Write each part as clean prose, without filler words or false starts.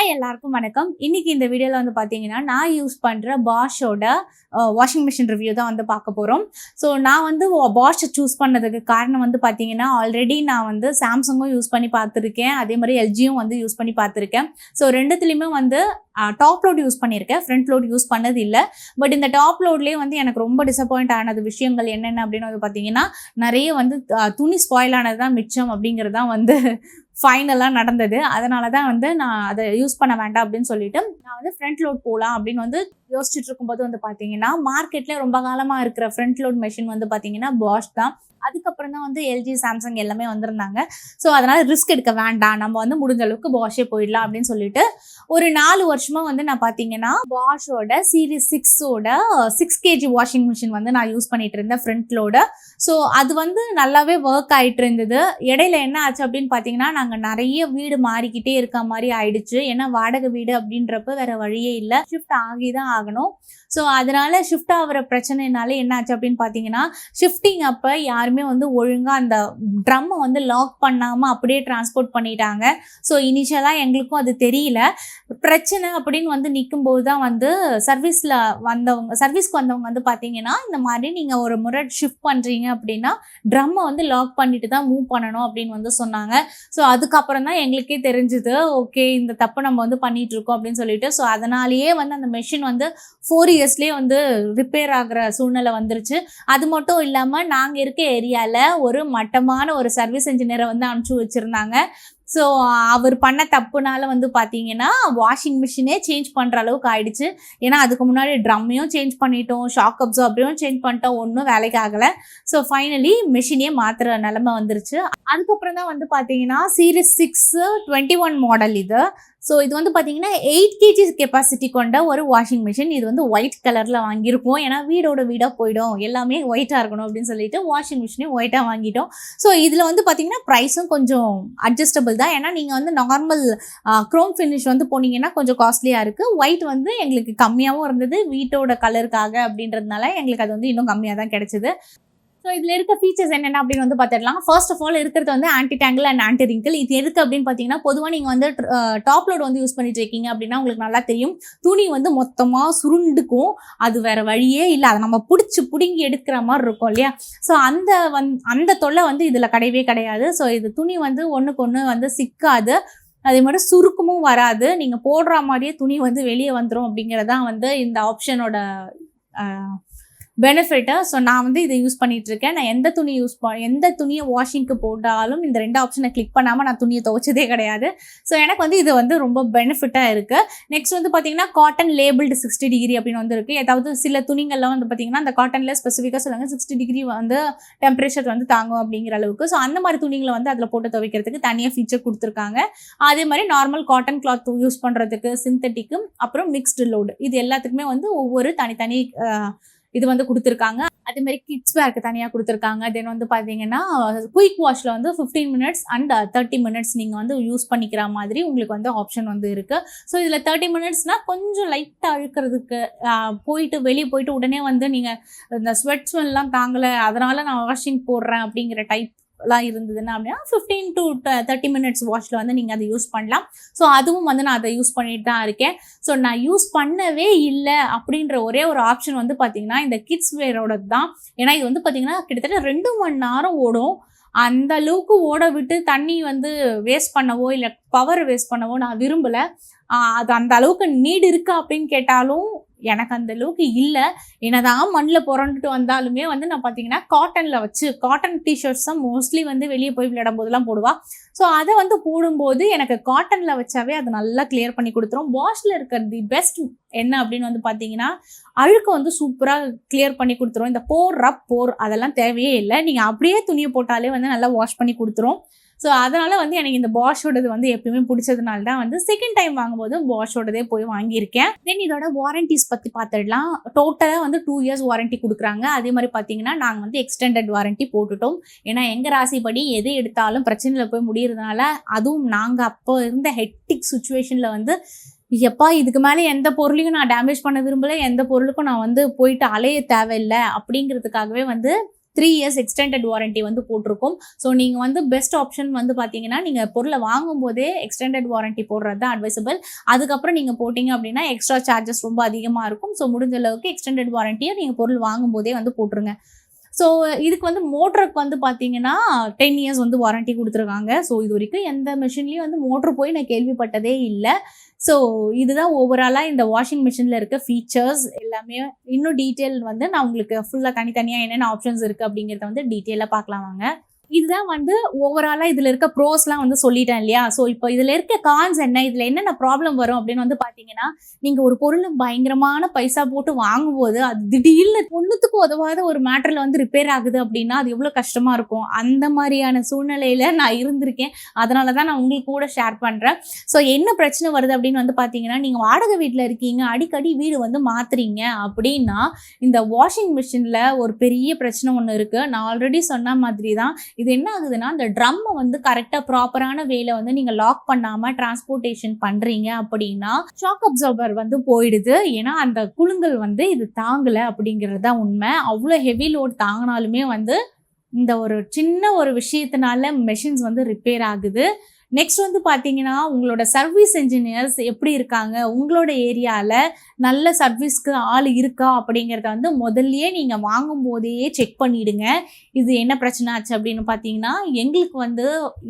Hi எல்லாருக்கும் வணக்கம். இன்னைக்கு இந்த வீடியோல வந்து பாத்தீங்கன்னா நான் யூஸ் பண்ற பாஷோட வாஷிங் மிஷின் ரிவ்யூ தான் வந்து பார்க்க போறோம். ஸோ நான் வந்து பாஷ் சூஸ் பண்ணதுக்கு காரணம் வந்து பாத்தீங்கன்னா ஆல்ரெடி நான் வந்து சாம்சங்கும் யூஸ் பண்ணி பார்த்துருக்கேன், அதே மாதிரி எல்ஜியும் வந்து யூஸ் பண்ணி பார்த்துருக்கேன். ஸோ ரெண்டுத்துலையுமே வந்து டாப் லோட் யூஸ் பண்ணியிருக்கேன், ஃப்ரண்ட் லோட் யூஸ் பண்ணது இல்லை. பட் இந்த டாப் லோட்லேயே வந்து எனக்கு ரொம்ப டிசப்பாயிண்ட் ஆனது விஷயங்கள் என்னென்ன அப்படின்னு வந்து பார்த்தீங்கன்னா நிறைய வந்து துணி ஸ்பாயில் ஆனது தான் மிச்சம் அப்படிங்கிறது தான் வந்து ஃபைனலாக நடந்தது. அதனால தான் வந்து நான் அதை யூஸ் பண்ண வேண்டாம் அப்படின்னு சொல்லிட்டு நான் வந்து ஃப்ரண்ட் லோட் போகலாம் அப்படின்னு வந்து யோசிச்சுட்டு இருக்கும்போது வந்து பார்த்தீங்கன்னா மார்க்கெட்டில் ரொம்ப காலமாக இருக்கிற ஃப்ரண்ட் லோட் மெஷின் வந்து பார்த்தீங்கன்னா பாஷ் தான். அதுக்கப்புறம் தான் வந்து எல்ஜி சாம்சங் எல்லாமே வந்திருந்தாங்க. ஸோ அதனால் ரிஸ்க் எடுக்க வேண்டாம், நம்ம வந்து முடிஞ்ச அளவுக்கு பாஷே போயிடலாம் அப்படின்னு சொல்லிட்டு ஒரு 4 வருஷமாக வந்து நான் பார்த்தீங்கன்னா பாஷோட சீரீஸ் 6ஓட 6 kg வாஷிங் மிஷின் வந்து நான் யூஸ் பண்ணிட்டு இருந்தேன் ஃப்ரண்ட் லோட. ஸோ அது வந்து நல்லாவே ஒர்க் ஆகிட்டு இருந்தது. இடையில என்ன ஆச்சு அப்படின்னு பார்த்தீங்கன்னா நாங்கள் நிறைய வீடு மாறிக்கிட்டே இருக்க மாதிரி ஆயிடுச்சு. ஏன்னா வாடகை வீடு அப்படின்றப்ப வேற வழியே இல்லை, ஷிஃப்ட் ஆகி தான் ஆகணும். ஸோ அதனால ஷிஃப்ட் ஆகிற பிரச்சனைனால என்ன ஆச்சு அப்படின்னு பார்த்தீங்கன்னா ஷிஃப்டிங் அப்போ யாருமே வந்து ஒழுங்காக அந்த ட்ரம்மை வந்து லாக் பண்ணாமல் அப்படியே டிரான்ஸ்போர்ட் பண்ணிட்டாங்க. ஸோ இனிஷியலாக எங்களுக்கும் அது தெரியல. பிரச்சனை அப்படின்னு வந்து நிற்கும்போது தான் வந்து சர்வீஸ்க்கு வந்தவங்க வந்து பார்த்தீங்கன்னா இந்த மாதிரி நீங்கள் ஒரு முறை ஷிஃப்ட் பண்ணுறீங்க அப்படின்னா ட்ரம்மை வந்து லாக் பண்ணிட்டு தான் மூவ் பண்ணணும் அப்படின்னு வந்து சொன்னாங்க. ஸோ அதுக்கப்புறம் தான் எங்களுக்கே தெரிஞ்சுது, ஓகே இந்த தப்பு நம்ம வந்து பண்ணிட்டு இருக்கோம் அப்படின்னு சொல்லிட்டு. ஸோ அதனாலேயே வந்து அந்த மெஷின் வந்து 4 இயர்ஸ்லேயே வந்து ரிப்பேர் ஆகிற சூழ்நிலை வந்துருச்சு. அது மட்டும் இல்லாமல் நாங்கள் இருக்க ஏரியாவில் ஒரு மட்டமான ஒரு சர்வீஸ் இன்ஜினியரை வந்து அனுப்பிச்சி வச்சுருந்தாங்க. ஸோ அவர் பண்ண தப்புனால வந்து பார்த்தீங்கன்னா வாஷிங் மிஷினே சேஞ்ச் பண்ணுற அளவுக்கு ஆயிடுச்சு. ஏன்னா அதுக்கு முன்னாடி ட்ரம்மையும் சேஞ்ச் பண்ணிட்டோம், ஷாக் அப்சார்பரையும் சேஞ்ச் பண்ணிட்டோம், ஒன்றும் வேலைக்கு ஆகலை. ஸோ ஃபைனலி மிஷினே மாற்றுற நிலமை வந்துருச்சு. அதுக்கப்புறம் தான் வந்து பார்த்தீங்கன்னா சீரீஸ் 6 21 மாடல் இது. ஸோ இது வந்து பார்த்தீங்கன்னா 8 kg கெப்பாசிட்டி கொண்ட ஒரு வாஷிங் மிஷின். இது வந்து ஒயிட் கலரில் வாங்கியிருக்கோம், ஏன்னா வீடாக போயிடும், எல்லாமே ஒயிட்டாக இருக்கணும் அப்படின்னு சொல்லிட்டு வாஷிங் மிஷினையும் ஒயிட்டாக வாங்கிட்டோம். ஸோ இதில் வந்து பார்த்தீங்கன்னா ப்ரைஸும் கொஞ்சம் அட்ஜஸ்டபிள் தான். ஏன்னா நீங்கள் வந்து நார்மல் க்ரோம் ஃபினிஷ் வந்து போனீங்கன்னா கொஞ்சம் காஸ்ட்லியாக இருக்குது. ஒயிட் வந்து எங்களுக்கு கம்மியாகவும் இருந்தது, வீட்டோட கலருக்காக அப்படின்றதுனால எங்களுக்கு அது வந்து இன்னும் கம்மியாக தான் கிடைச்சிது. ஸோ இதில் இருக்க ஃபீச்சர்ஸ் என்னென்ன அப்படின்னு வந்து பார்த்துடலாம். ஃபர்ஸ்ட் ஆஃப் ஆல் இருக்கிறது வந்து anti tangle and anti wrinkle. இது எதுக்கு அப்படின்னு பார்த்தீங்கன்னா பொதுவாக நீங்கள் வந்து டாப் லோட் வந்து யூஸ் பண்ணிட்டு இருக்கீங்க அப்படின்னா உங்களுக்கு நல்லா தெரியும், துணி வந்து மொத்தமாக சுருண்டுக்கும், அது வேற வழியே இல்லை, அதை நம்ம பிடுங்கி எடுக்கிற மாதிரி இருக்கும் இல்லையா. ஸோ அந்த தொல்லை வந்து இதில் கிடையவே கிடையாது. ஸோ இது துணி வந்து ஒன்றுக்கு ஒன்று வந்து சிக்காது, அதே மாதிரி சுருக்கமும் வராது, நீங்கள் போடுற மாதிரியே துணி வந்து வெளியே வந்துடும் அப்படிங்கிறதான் வந்து இந்த ஆப்ஷனோட பெனிஃபிட்டு. ஸோ நான் வந்து இதை யூஸ் பண்ணிட்டு இருக்கேன். நான் எந்த துணியை வாஷிங்க்கு போட்டாலும் இந்த 2 ஆப்ஷனை கிளிக் பண்ணாமல் நான் துணியை துவைச்சதே கிடையாது. ஸோ எனக்கு வந்து இது வந்து ரொம்ப பெனிஃபிட்டாக இருக்குது. நெக்ஸ்ட் வந்து பார்த்தீங்கன்னா காட்டன் லேபிள்டு 60 டிகிரி அப்படின்னு வந்து இருக்குது. ஏதாவது சில துணிகள்லாம் வந்து பார்த்தீங்கன்னா அந்த காட்டனில் ஸ்பெசிஃபிக்காக சொல்லுவாங்க 60 டிகிரி வந்து டெம்பரேச்சர் வந்து தாங்கும் அப்படிங்கிற அளவுக்கு. ஸோ அந்த மாதிரி துணிகளை வந்து அதில் போட்டு துவைக்கிறதுக்கு தனியாக ஃபீச்சர் கொடுத்துருக்காங்க. அதே மாதிரி நார்மல் காட்டன் கிளாத் யூஸ் பண்ணுறதுக்கு, சிந்தட்டிக்கு, அப்புறம் மிக்ஸ்டு லோடு, இது எல்லாத்துக்குமே வந்து ஒவ்வொரு தனித்தனி இது வந்து கொடுத்துருக்காங்க. அதே மாதிரி கிட்ஸ் வேர்க்கு தனியாக கொடுத்துருக்காங்க. தென் வந்து பார்த்தீங்கன்னா குயிக் வாஷில் வந்து 15 மினிட்ஸ் அண்ட் 30 மினிட்ஸ் நீங்கள் வந்து யூஸ் பண்ணிக்கிற மாதிரி உங்களுக்கு வந்து ஆப்ஷன் வந்து இருக்குது. ஸோ இதில் 30 மினிட்ஸ்னால் கொஞ்சம் லைட்டாக அழுக்கிறதுக்கு, வெளியே போயிட்டு உடனே வந்து நீங்கள் இந்த ஸ்வெட் ஸ்மெல்லாம் தாங்கலை, அதனால் நான் வாஷிங் போடுறேன் அப்படிங்கிற டைப்லாம் இருந்ததுன்னா அப்படின்னா 15 to 30 மினிட்ஸ் வாஷில் வந்து நீங்கள் அதை யூஸ் பண்ணலாம். ஸோ அதுவும் வந்து நான் அதை யூஸ் பண்ணிட்டு தான் இருக்கேன். ஸோ நான் யூஸ் பண்ணவே இல்லை அப்படின்ற ஒரே ஒரு ஆப்ஷன் வந்து பார்த்தீங்கன்னா இந்த கிட்ஸ் வேரோட தான். ஏன்னா இது வந்து பார்த்தீங்கன்னா கிட்டத்தட்ட 2 மணி நேரம் ஓடும். அந்த அளவுக்கு ஓட விட்டு தண்ணி வந்து வேஸ்ட் பண்ணவோ இல்லை பவர் வேஸ்ட் பண்ணவோ நான் விரும்பலை. அது அந்த அளவுக்கு நீடு இருக்கா அப்படின்னு கேட்டாலும் எனக்கு அந்த அளவுக்கு இல்லை. என்னதான் மண்ணில் புரண்டுட்டு வந்தாலுமே வந்து நான் பார்த்தீங்கன்னா காட்டன் டிஷர்ட்ஸ் தான் மோஸ்ட்லி வந்து வெளியே போய் விளையாடும் போதெல்லாம் போடுவா. ஸோ அதை வந்து போடும்போது எனக்கு காட்டனில் வச்சாவே அது நல்லா கிளியர் பண்ணி கொடுத்துரும். வாஷில் இருக்கிற தி பெஸ்ட் என்ன அப்படின்னு வந்து பார்த்தீங்கன்னா அழுக்க வந்து சூப்பராக கிளியர் பண்ணி கொடுத்துரும். இந்த போர் அதெல்லாம் தேவையே இல்லை, நீங்கள் அப்படியே துணியை போட்டாலே வந்து நல்லா வாஷ் பண்ணி கொடுத்துரும். ஸோ அதனால் வந்து எனக்கு இந்த பாஷோடது வந்து எப்பயுமே பிடிச்சதுனால தான் வந்து செகண்ட் டைம் வாங்கும்போது பாஷோடதே போய் வாங்கியிருக்கேன். தென் இதோட வாரண்டிஸ் பற்றி பார்த்துடலாம். டோட்டலாக வந்து 2 இயர்ஸ் வாரண்டி கொடுக்குறாங்க. அதே மாதிரி பார்த்தீங்கன்னா நாங்கள் வந்து எக்ஸ்டெண்டட் வாரண்டி போட்டுட்டோம். ஏன்னா எங்கள் ராசிப்படி எது எடுத்தாலும் பிரச்சனையில் போய் முடியறதுனால, அதுவும் நாங்கள் அப்போ இருந்த ஹெக்டிக் சுச்சுவேஷனில் வந்து எப்பா இதுக்கு மேலே எந்த பொருளையும் நான் டேமேஜ் பண்ண விரும்பலை, எந்த பொருளுக்கும் நான் வந்து போயிட்டு அலைய தேவையில்லை அப்படிங்கிறதுக்காகவே வந்து 3 இயர்ஸ் எக்ஸ்டெண்டட் வாரண்டி வந்து போட்டிருக்கோம். ஸோ நீங்கள் வந்து பெஸ்ட் ஆப்ஷன் வந்து பார்த்தீங்கன்னா நீங்கள் பொருளை வாங்கும் போதே எக்ஸ்டெண்டட் வாரண்டி போடுறது தான் அட்வைசபிள். அதுக்கப்புறம் நீங்கள் போட்டிங்க அப்படின்னா எக்ஸ்ட்ரா சார்ஜஸ் ரொம்ப அதிகமாக இருக்கும். ஸோ முடிஞ்ச அளவுக்கு எக்ஸ்டெண்டட் வாரண்டியை நீங்கள் பொருள் வாங்கும் போதே வந்து போட்டுருங்க. ஸோ இதுக்கு வந்து மோட்டருக்கு வந்து பார்த்தீங்கன்னா 10 இயர்ஸ் வந்து வாரண்டி கொடுத்துருக்காங்க. ஸோ இது வரைக்கும் எந்த மிஷின்லேயும் வந்து மோட்ரு போய் நான் கேள்விப்பட்டதே இல்லை. ஸோ இதுதான் ஓவராலாக இந்த வாஷிங் மிஷினில் இருக்க ஃபீச்சர்ஸ் எல்லாமே. இன்னும் டீட்டெயில் வந்து நான் உங்களுக்கு ஃபுல்லாக தனித்தனியாக என்னென்ன ஆப்ஷன்ஸ் இருக்குது அப்படிங்கிறத வந்து டீட்டெயிலாக பார்க்கலாம் வாங்க. இதுதான் வந்து ஓவராலாக இதில் இருக்க ப்ரோஸ்லாம் வந்து சொல்லிட்டேன் இல்லையா. ஸோ இப்போ இதில் இருக்க கான்ஸ் என்ன, இதில் என்னென்ன ப்ராப்ளம் வரும் அப்படின்னு வந்து பார்த்தீங்கன்னா, நீங்கள் ஒரு பொருள் பயங்கரமான பைசா போட்டு வாங்கும்போது அது திடீர்னு ஒன்றுத்துக்கும் உதவாத ஒரு மேட்டரில் வந்து ரிப்பேர் ஆகுது அப்படின்னா அது எவ்வளோ கஷ்டமாக இருக்கும். அந்த மாதிரியான சூழ்நிலையில் நான் இருந்திருக்கேன். அதனால தான் நான் உங்களுக்கு கூட ஷேர் பண்ணுறேன். ஸோ என்ன பிரச்சனை வருது அப்படின்னு வந்து பார்த்தீங்கன்னா, நீங்கள் வாடகை வீட்டில் இருக்கீங்க, அடிக்கடி வீடு வந்து மாற்றுறீங்க அப்படின்னா இந்த வாஷிங் மிஷினில் ஒரு பெரிய பிரச்சனை ஒன்று இருக்குது. நான் ஆல்ரெடி சொன்ன மாதிரி தான் இது என்ன ஆகுதுன்னா, இந்த ட்ரம்மை வந்து கரெக்டாக ப்ராப்பரான வேலை வந்து நீங்கள் லாக் பண்ணாமல் டிரான்ஸ்போர்ட்டேஷன் பண்ணுறீங்க அப்படின்னா ஷாக் அப்சார்பர் வந்து போயிடுது. ஏன்னா அந்த குலுங்கல் வந்து இது தாங்கலை அப்படிங்கிறது தான் உண்மை. அவ்வளோ ஹெவி லோட் தாங்கினாலுமே வந்து இந்த ஒரு சின்ன ஒரு விஷயத்தினால மெஷின்ஸ் வந்து ரிப்பேர் ஆகுது. நெக்ஸ்ட் வந்து பார்த்தீங்கன்னா, உங்களோட சர்வீஸ் என்ஜினியர்ஸ் எப்படி இருக்காங்க, உங்களோட ஏரியாவில் நல்ல சர்வீஸ்க்கு ஆள் இருக்கா அப்படிங்கிறத வந்து முதல்லையே நீங்கள் வாங்கும் போதே செக் பண்ணிவிடுங்க. இது என்ன பிரச்சனை ஆச்சு அப்படின்னு பார்த்தீங்கன்னா, எங்களுக்கு வந்து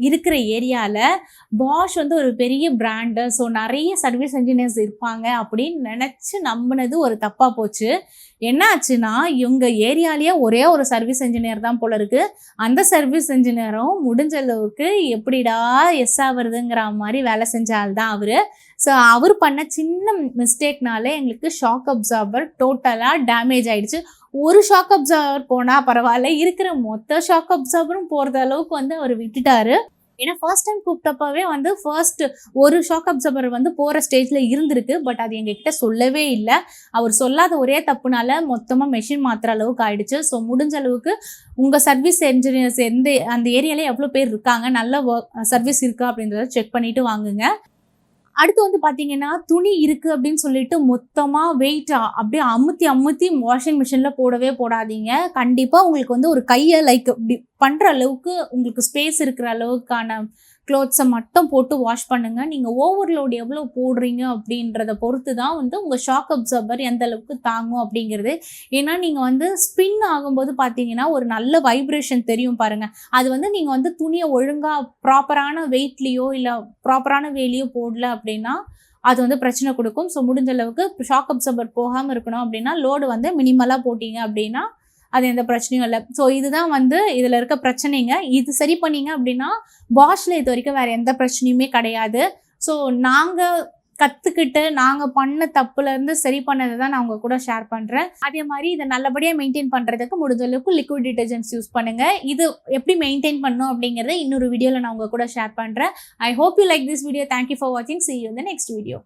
இருக்கிற ஏரியாவில் பாஷ் வந்து ஒரு பெரிய பிராண்டு. ஸோ நிறைய சர்வீஸ் என்ஜினியர்ஸ் இருப்பாங்க அப்படின்னு நினச்சி நம்பினது ஒரு தப்பாக போச்சு. என்ன ஆச்சுன்னா, இவங்க ஏரியாலேயே ஒரே ஒரு சர்வீஸ் என்ஜினியர் தான் போல இருக்குது. அந்த சர்வீஸ் என்ஜினியரும் முடிஞ்ச அளவுக்கு எப்படிடா எஸ் ஆகுறதுங்கிற மாதிரி வேலை செஞ்சால் தான் அவர். ஸோ அவர் பண்ண சின்ன மிஸ்டேக்னாலே எங்களுக்கு ஷாக் அப்சார்பர் டோட்டலாக டேமேஜ் ஆகிடுச்சு. ஒரு ஷாக் அப்சார்பர் போனால் பரவாயில்ல, இருக்கிற மொத்த ஷாக் அப்சார்பரும் போகிறது அளவுக்கு வந்து அவர் விட்டுட்டாரு. ஏன்னா ஃபர்ஸ்ட் டைம் கூப்பிட்டப்பவே வந்து ஒரு ஷாக் அப்சர்வர் வந்து போகிற ஸ்டேஜில் இருந்திருக்கு. பட் அது எங்ககிட்ட சொல்லவே இல்லை. அவர் சொல்லாத ஒரே தப்புனால மொத்தமாக மெஷின் மாற்றுற அளவுக்கு ஆயிடுச்சு. ஸோ முடிஞ்ச அளவுக்கு உங்கள் சர்வீஸ் என்ஜினியர்ஸ் அந்த ஏரியாவில் எவ்வளோ பேர் இருக்காங்க, நல்ல சர்வீஸ் இருக்கா அப்படின்றத செக் பண்ணிவிட்டு வாங்குங்க. அடுத்து வந்து பார்த்தீங்கன்னா, துணி இருக்குது அப்படின்னு சொல்லிட்டு மொத்தமாக வெயிட்டாக அப்படியே அமுத்தி வாஷிங் மிஷினில் போடவே போடாதீங்க. கண்டிப்பாக உங்களுக்கு வந்து ஒரு கையை இப்படி பண்ணுற அளவுக்கு உங்களுக்கு ஸ்பேஸ் இருக்கிற அளவுக்கான க்ளோத்ஸை மட்டும் போட்டு வாஷ் பண்ணுங்கள். நீங்கள் ஓவர்லோட் எவ்வளோ போடுறீங்க அப்படின்றத பொறுத்து தான் வந்து உங்கள் ஷாக் அப்சர்பர் எந்த அளவுக்கு தாங்கும் அப்படிங்கிறது. ஏன்னா நீங்கள் வந்து ஸ்பின் ஆகும்போது பார்த்தீங்கன்னா ஒரு நல்ல வைப்ரேஷன் தெரியும் பாருங்கள். அது வந்து நீங்கள் வந்து துணியை ஒழுங்காக ப்ராப்பரான வெயிட்லேயோ இல்லை ப்ராப்பரான வேலையோ போடல அப்படின்னா அது வந்து பிரச்சனை கொடுக்கும். ஸோ முடிஞ்ச அளவுக்கு ஷாக் அப்சர்பர் போகாமல் இருக்கணும் அப்படின்னா லோடு வந்து மினிமலாக போட்டிங்க அப்படின்னா அது எந்த பிரச்சனையும் இல்லை. ஸோ இதுதான் வந்து இதில் இருக்க பிரச்சனைங்க. இது சரி பண்ணிங்க அப்படின்னா பாஷில் இது வரைக்கும் வேறு எந்த பிரச்சனையுமே கிடையாது. ஸோ நாங்கள் கற்றுக்கிட்டு நாங்கள் பண்ண தப்புலேருந்து சரி பண்ணதை தான் நான் உங்கள் கூட ஷேர் பண்ணுறேன். அதே மாதிரி இதை நல்லபடியாக மெயின்டைன் பண்ணுறதுக்கு முடிஞ்ச அளவுக்கு லிக்விட் டிட்டர்ஜென்ட்ஸ் யூஸ் பண்ணுங்கள். இது எப்படி மெயின்டைன் பண்ணணும் அப்படிங்கிறத இன்னொரு வீடியோவில் நான் உங்கள் கூட ஷேர் பண்ணுறேன். I hope you like this video. Thank you for வாட்சிங். See you in the next video.